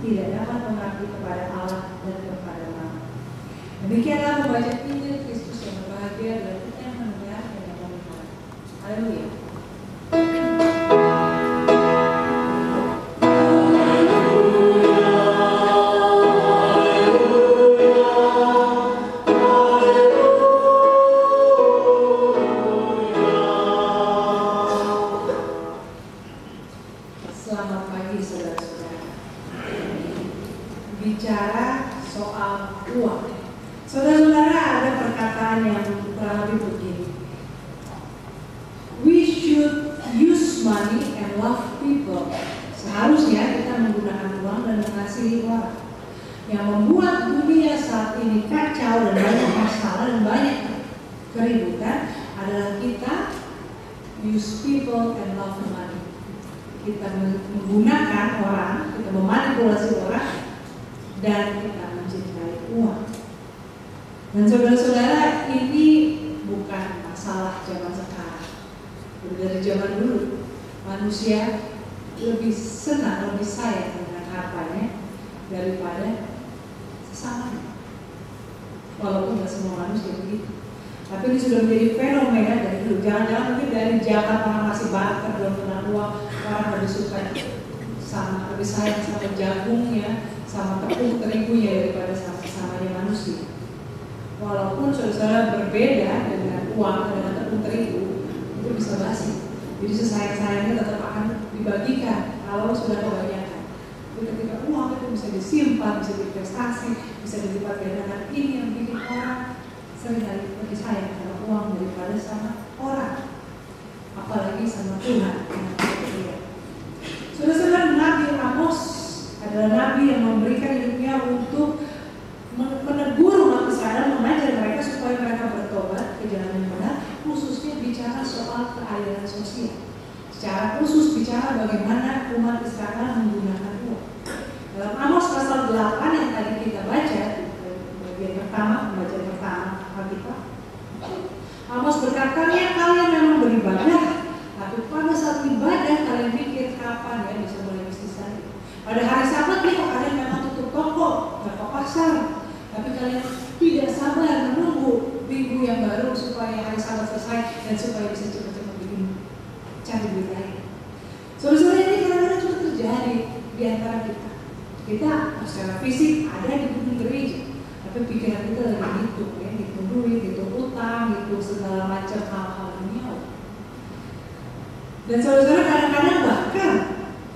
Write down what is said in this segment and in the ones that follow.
tidak dapat mengabdi kepada Allah dan kepada mammon. Demikianlah membaca Injil Kristus yang berbahagia adalah kita yang mendengar dan yang melihat. Haleluya. Bicara soal uang, saudara-saudara, ada perkataan yang kurang lebih begini: we should use money and love people. Seharusnya kita menggunakan uang dan mengasihi orang. Yang membuat dunia saat ini kacau dan banyak masalah dan banyak keributan adalah kita use people and love money. Kita menggunakan orang, kita memanipulasi orang, dan kita mencintai uang. Dan saudara-saudara, ini bukan masalah zaman sekarang. Dari zaman dulu, manusia lebih senang, lebih sayang dengan hartanya daripada sesamanya. Walaupun tidak semua manusia begitu, tapi ini sudah menjadi fenomena dari dulu. Jangan-jangan mungkin dari zaman orang masih barter, belum kenal uang, orang lebih suka sama, lebih sayang sama jagungnya, sama tepung terigunya daripada sama-samanya manusia. Walaupun saudara berbeda dengan uang, dengan tepung terigu, itu bisa basi. Jadi sesayang-sayangnya tetap akan dibagikan kalau sudah kebanyakan. Tapi ketika uang itu bisa disimpan, bisa diinvestasi, bisa dilipat gandakan, ini yang bikin orang seringkali lebih sayang sama uang daripada sama orang, apalagi sama Tuhan. Saudara-saudara, Nabi Amos adalah nabi yang memberikan hidupnya untuk menegur umat Israel, mengajar mereka supaya mereka bertobat ke jalan yang benar, khususnya bicara soal keadilan sosial. Secara khusus bicara bagaimana umat Israel menggunakan uang. Dalam Amos pasal 8 yang tadi kita baca, bagian pertama, pembacaan pertama kita, Amos berkata, ya kalian memang beribadah, tapi pada saat ibadah kalian pikir kapan ya bisa mulai bisnis lagi. Pada hari Sabat kalian memang tutup toko, ke pasar, tapi kalian tidak sabar menunggu minggu yang baru supaya hari Sabat selesai dan supaya bisa cepat-cepat bikin cari duit lagi. Saudara-saudara, ini kadang-kadang juga terjadi di antara kita. Kita secara fisik ada di gedung gereja, tapi pikiran kita lagi hitung, ya, hitung duit, hitung utang, hitung segala macam hal-hal duniawi. Dan saudara-saudara, kadang-kadang bahkan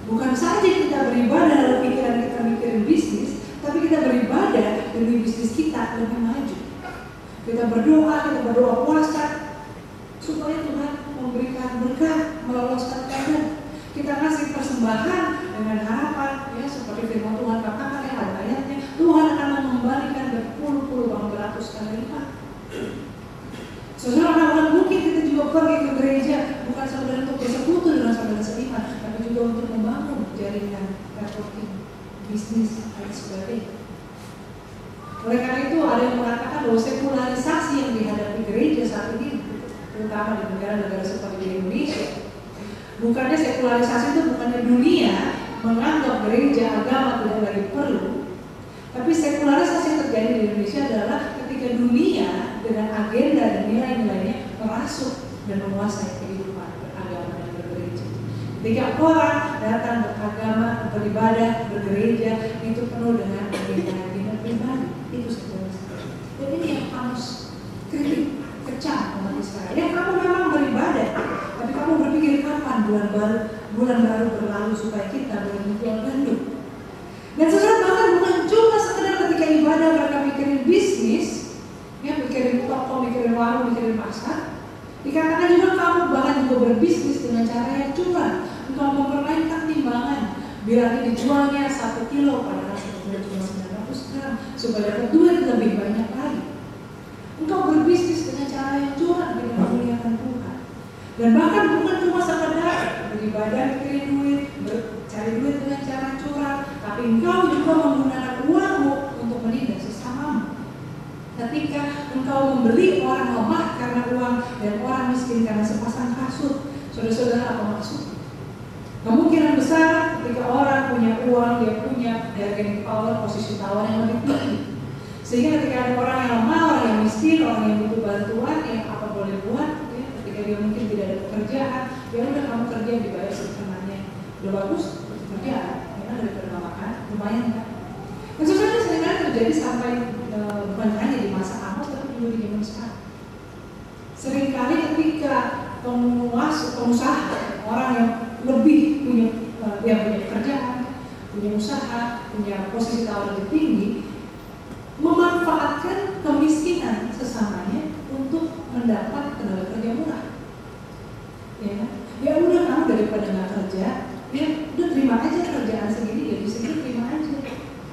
bukan saja kita beribadah dalam pikiran kita mikirin bisnis, tapi kita beribadah demi bisnis kita lebih maju. Kita berdoa puasa supaya Tuhan memberikan berkah, meloloskan keadaan. Kita ngasih persembahan dengan harapan, ya seperti firman Tuhan katakan yang ada ayatnya, Tuhan akan mengembalikan berpuluh-puluh bahkan beratus kali lipat. Saudara, mungkin kita juga pergi ke gereja bukan saudara untuk bersekutu dengan saudara seiman, tapi juga untuk membangun jaringan networking, bisnis, dan sebagainya. Oleh karena itu ada yang mengatakan bahwa sekularisasi yang dihadapi gereja saat ini, terutama di negara-negara seperti di Indonesia, bukannya sekularisasi itu bukannya dunia menganggap gereja agama tidak lagi perlu, tapi sekularisasi yang terjadi di Indonesia adalah ketika dunia dengan agenda dan nilai-nilainya merasuk dan menguasai kehidupan beragama dan bergereja. Ketika orang datang beragama, beribadah, bergereja, itu penuh dengan agenda pribadi. Itu sekularisasi. Dan ini yang harus kritik, kecam umat Israel. Ya, kamu memang beribadah, tapi kamu berpikir kapan bulan baru berlalu supaya kita boleh menjual gandum. Dan saudara, bahkan bukan cuma sekedar ketika ibadah mereka mikirin bisnis, ya mikirin toko, mikirin warung, mikirin pasar. Dikatakan juga kamu bahkan juga berbisnis dengan cara yang curang. Engkau mempermainkan timbangan. Bila dijualnya 1 kilo padahal sebetulnya cuma 900 gram supaya dapat duit lebih banyak lagi. Engkau berbisnis dengan cara yang curang dengan memuliakan Tuhan. Dan bahkan bukan cuma sekedar beribadah mikirin duit, cari duit dengan cara curang, tapi engkau juga menggunakan uangmu untuk menindas sesamamu. Ketika engkau membeli orang lemah karena uang dan orang miskin karena sepasang kasut, saudara-saudara, apa maksudnya? Kemungkinan besar ketika orang punya uang, dia punya bargaining power, posisi tawar yang lebih tinggi. Sehingga ketika ada orang yang lemah, orang yang miskin, orang yang butuh bantuan, yang apa boleh buat, ya, ketika dia mungkin tidak ada pekerjaan, ya udah kamu kerja dibayar setengahnya, udah bagus kerja, ya daripada nggak makan, lumayan kan. Dan sebenarnya seringkali terjadi sampai bukan hanya di masa Amos, tapi juga di zaman sekarang. Seringkali ketika pengusaha, orang yang lebih punya pekerjaan, punya usaha, punya posisi tawar lebih tinggi, memanfaatkan kemiskinan sesamanya untuk mendapat tenaga kerja murah. Ya udah kamu daripada nggak kerja, ya udah terima aja kerjaan segini, jadi segini terima aja.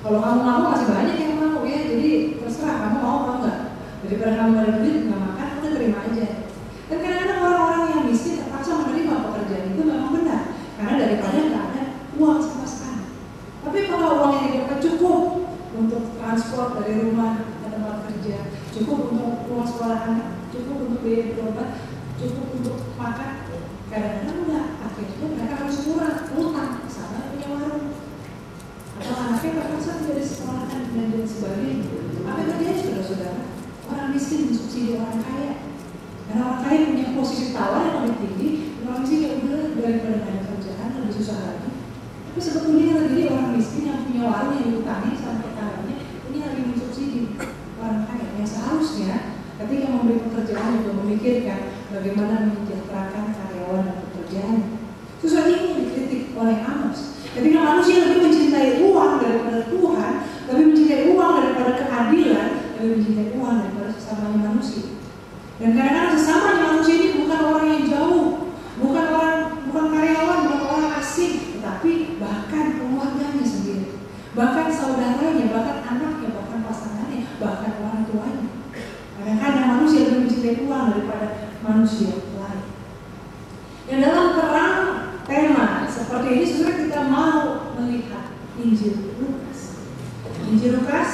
Kalau kamu mau masih banyak yang mau ya, jadi terserah kamu mau apa enggak. Daripada kamu ada duit nggak makan, udah terima aja. Dan kadang-kadang orang-orang yang miskin terpaksa menerima pekerjaan itu memang benar, karena daripada nggak ada uang sama sekali. Tapi kalau uang yang didapat cukup untuk transport dari rumah ke tempat kerja, cukup untuk uang sekolah anak, cukup untuk biaya berobat, cukup untuk makan, kadang-kadang enggak. Akhirnya mereka harus utang sama punya warung, atau anaknya terpaksa tidak disekolahkan dan sebagainya. Apa yang terjadi saudara-saudara? Orang miskin mensubsidi orang kaya. Karena orang kaya punya posisi tawar yang lebih tinggi, orang miskin ya udah daripada nggak ada kerjaan lebih susah lagi. Tapi sebetulnya yang terjadi orang miskin yang punya warung yang diutangin sama tetangganya, ini lagi mensubsidi orang kaya yang seharusnya ketika memberi pekerjaan juga memikirkan bagaimana menyejahterakan karyawan dan pekerjaan. Sesuatu ini dikritik oleh Amos. Ketika manusia lebih mencintai uang daripada Tuhan, lebih mencintai uang daripada keadilan, lebih mencintai uang daripada sesamanya manusia. Dan kadang-kadang sesamanya manusia ini bukan orang yang jauh, bukan karyawan, bukan orang asing, tetapi bahkan keluarganya sendiri, bahkan saudaranya, bahkan anaknya, bahkan pasangannya, bahkan orang tuanya. Kadang-kadang manusia lebih mencintai uang daripada manusia lain. Dan dalam terang tema seperti ini, sebenarnya kita mau melihat Injil Lukas. Injil Lukas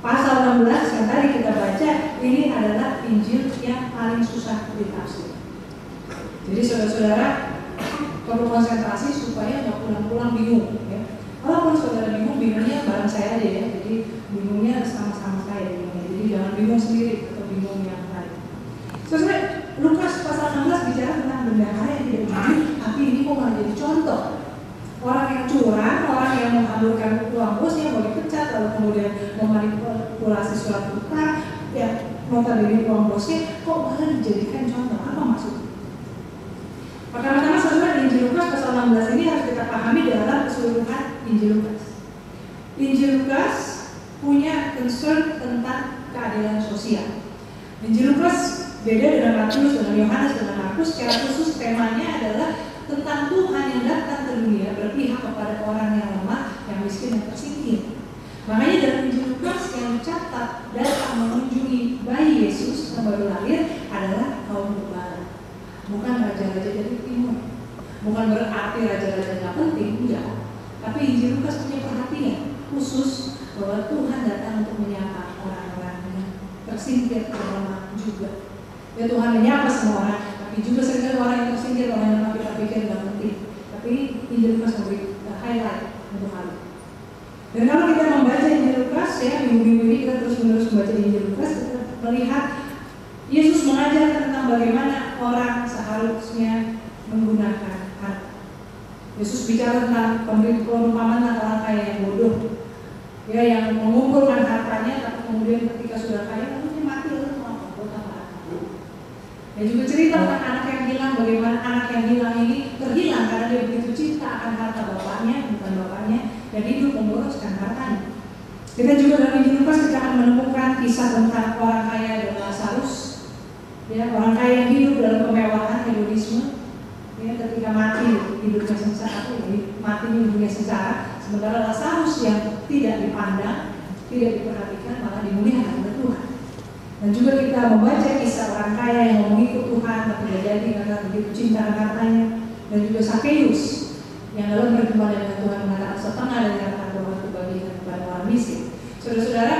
pasal 16 yang tadi kita baca, ini adalah Injil yang paling susah ditafsir. Jadi saudara-saudara perlu konsentrasi supaya nggak pulang-pulang bingung. Ya. Kalau saudara bingungnya bareng saya aja ya. Jadi bingungnya sama-sama saya bingungnya. Jadi jangan bingung sendiri atau bingung yang lain. Sebenarnya Lukas pasal 16 bicara tentang bendahara yang tidak jujur, tapi ini kok malah jadi contoh. Orang yang curang, orang yang menghamburkan uang bosnya mau dipecat, lalu kemudian memanipulasi surat utang, ya notabene uang bosnya, kok malah dijadikan contoh. Apa maksudnya? Pertama-tama saudara, Injil Lukas pasal 16 ini harus kita pahami dalam keseluruhan Injil Lukas. Injil Lukas punya concern tentang keadilan sosial. Injil Lukas beda dengan Matius, dengan Yohanes, dengan Markus. Secara khusus temanya adalah tentang Tuhan yang datang ke dunia berpihak kepada orang yang lemah, yang miskin, yang tersingkir. Makanya dalam Injil Lukas yang dicatat datang mengunjungi bayi Yesus yang baru lahir adalah kaum gembala, bukan raja-raja dari timur. Bukan berarti raja-raja nggak penting, enggak. Tapi Injil Lukas punya perhatian khusus bahwa Tuhan datang untuk menyapa orang-orang yang tersingkir dan lemah juga. Ya Tuhan menyapa semua orang, tapi juga seringkali orang yang tersingkir, orang yang lemah kita pikir nggak penting. Tapi Injil Lukas memberi highlight untuk hal itu. Dan kalau kita membaca Injil Lukas ya, minggu-minggu ini kita terus-menerus membaca Injil Lukas, kita melihat Yesus mengajar tentang bagaimana orang seharusnya menggunakan harta. Yesus bicara tentang perumpamaan orang kaya yang bodoh, ya, yang mengumpulkan hartanya, tapi kemudian ketika sudah kaya lalu dia mati, lalu mau apa? Buat apa? Dan juga cerita tentang anak yang hilang, bagaimana anak yang hilang ini terhilang karena dia begitu cinta akan harta bapaknya, bukan bapaknya, dan hidup memboroskan hartanya. Kita juga dalam Injil Lukas kita akan menemukan kisah tentang orang kaya dan Lazarus, ya, orang kaya yang hidup dalam kemewahan hedonisme, ya, ketika mati hidupnya sengsara, mati hidupnya sengsara, sementara Lazarus yang tidak dipandang, tidak diperhatikan, malah dimuliakan oleh Tuhan. Dan juga kita membaca kisah orang kaya yang mau mengikut Tuhan tapi tidak jadi karena begitu cinta hartanya. Dan juga Sakeus yang dalam berjumpa dengan Tuhan mengatakan setengah dari harta Tuhan dibagikan kepada orang miskin. Saudara-saudara,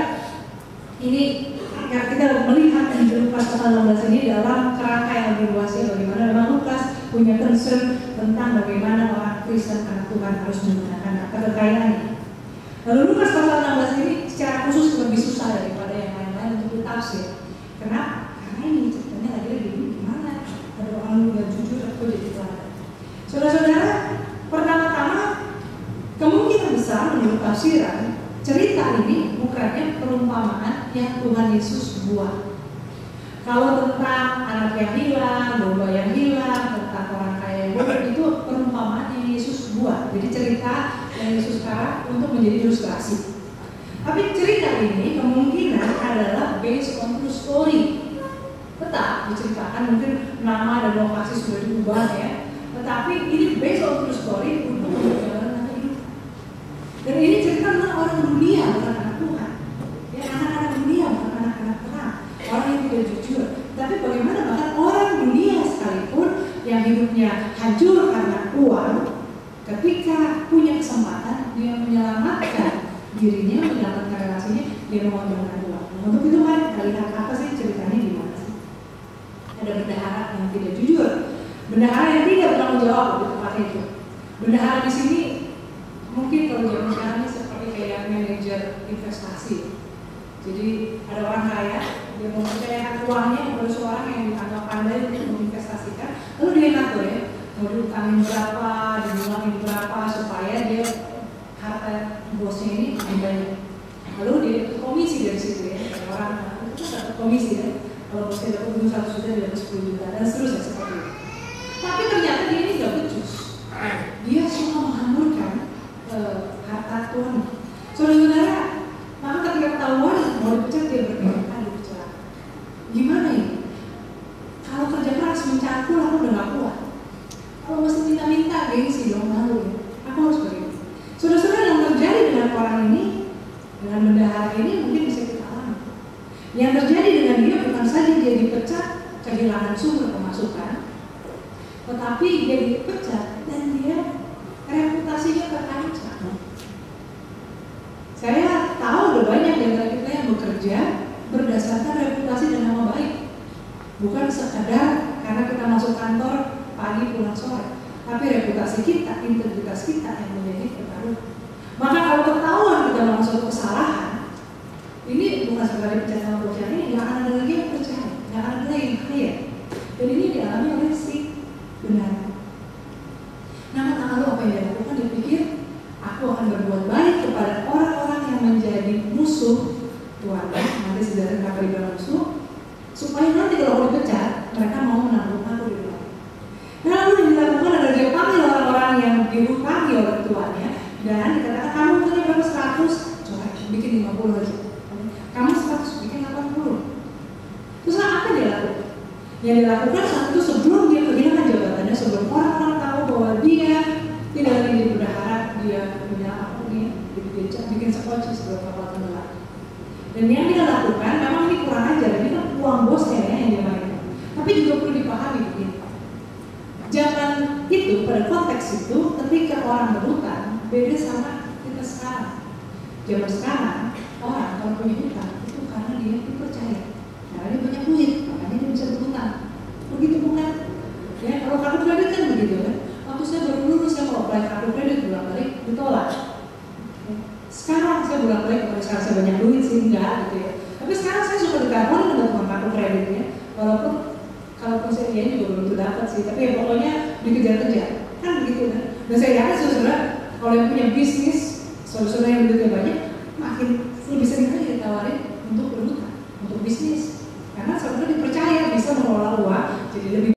ini ya, kita melihat Injil Lukas pasal 16 ini dalam kerangka yang lebih luas, bagaimana memang Lukas punya concern tentang bagaimana orang Kristen anak Tuhan harus menggunakan harta kekayaannya. Lalu Lukas pasal 16 ini secara khusus lebih susah daripada yang lain-lain untuk ditafsir. Kenapa? Karena ini ceritanya lagi gimana? Ada orang yang jujur atau jadi teladan. Saudara-saudara, pertama-tama kemungkinan besar menurut tafsiran cerita ini bukannya perumpamaan yang Tuhan Yesus buat. Kalau tentang anak yang hilang, domba yang hilang, tentang orang kaya yang bodoh, itu perumpamaan yang Yesus buat. Jadi cerita yang Yesus karang untuk menjadi ilustrasi. Tapi cerita ini kemungkinan adalah based on true story. Tetap diceritakan, mungkin nama dan lokasi sudah diubah ya. Tetapi ini based on true story untuk perjalanan hidup. Dan ini cerita tentang orang dunia, bukan anak Tuhan. Ya, anak-anak dunia, bukan anak-anak Tuhan. Orang yang tidak jujur. Tapi bagaimana bahkan orang dunia sekalipun yang hidupnya hancur karena uang, ketika punya kesempatan dia menyelamatkan dirinya, menyelamatkan relasinya, dia mengorbankan uang. Nah, untuk itu mari kita lihat apa sih ceritanya di mana sih? Ada bendahara yang tidak jujur, bendahara yang tidak bertanggung jawab di tempat itu. Bendahara di sini mungkin kalau zaman sekarang ini seperti kayak manajer investasi. Jadi ada orang kaya, dia mempercayakan uangnya kepada seorang yang dianggap pandai untuk menginvestasikan, lalu dia ngatur ya, mau diutangin berapa, dimulangin berapa supaya dia harta bosnya ini lebih banyak. Lalu dia dapat komisi dari situ ya, orang itu dapat komisi ya. Kalau bosnya dapat 100 juta, dia dapat 10 juta dan seterusnya seperti itu. Tapi ternyata dia ini gak becus. Dia suka menghamburkan harta Tuhan. Saudara-saudara, maka ketika ketahuan mau dipecat dia berpikir, aduh celaka. Gimana ini? Kalau kerja keras mencangkul aku udah gak kuat. Kalau masih minta-minta gengsi dong malu ya. Aku harus bagaimana? Saudara-saudara, yang terjadi dengan orang ini, dengan bendahara ini mungkin bisa kita alami. Yang terjadi dengan dia bukan saja dia dipecat, kehilangan sumber pemasukan, tetapi dia dipecat dan dia reputasinya terancam. Saya tahu udah banyak di antara kita yang bekerja berdasarkan reputasi dan nama baik, bukan sekadar karena kita masuk kantor pagi pulang sore, tapi reputasi kita, integritas kita yang menjadi pertaruhan. Maka kalau ketahuan kita melakukan suatu kesalahan, ini bukan sekadar dipecat sama bos ini, nggak akan ada lagi yang percaya, nggak akan ada lagi yang kaya. Dan ini dialami oleh si bendahara. Nah, lalu apa yang dia lakukan? Dia pikir, aku akan berbuat baik kepada orang-orang yang menjadi musuh Tuhan. Nanti saudara kenapa dibilang musuh? Supaya nanti kalau aku dipecat, mereka mau menanggung aku di luar. Nah, lalu yang dilakukan adalah dia panggil orang-orang yang dihutangi oleh tuannya dan dikatakan, kamu punya berapa 100? Coba bikin 50 aja. Kamu 100, bikin 80. Terus apa dia lakukan? Yang dilakukan saat itu sebelum dia kehilangan jabatannya, sebelum orang-orang tahu bahwa dia tidak lagi di bendahara, dia punya apa nih, bikin sekoci sebelum kapal tenggelam. Dan yang dia lakukan, memang ini kurang ajar, ini kan uang bosnya ya yang dia mainkan. Tapi juga perlu dipahami begini. Zaman itu, pada konteks itu, ketika orang berhutang, beda sama kita sekarang. Zaman sekarang, orang kalau punya hutang, itu karena dia dipercaya. Karena dia banyak duit, makanya dia bisa berhutang. Begitu bukan? Ya, kalau kartu kredit kan begitu kan. Waktu saya baru lulus, saya mau apply kartu kredit, bolak-balik ditolak. Sekarang saya bolak-balik, kalau sekarang saya banyak duit sih, enggak gitu ya. Tapi sekarang saya suka ditelepon dengan kartu kreditnya, walaupun kalaupun saya dia juga belum tentu dapat sih, tapi ya pokoknya dikejar-kejar, kan begitu kan. Dan saya yakin saudara, kalau yang punya bisnis, saudara yang duitnya banyak, makin lebih sering lagi ditawarin untuk berhutang, untuk bisnis. Karena saudara dipercaya bisa mengelola uang, jadi lebih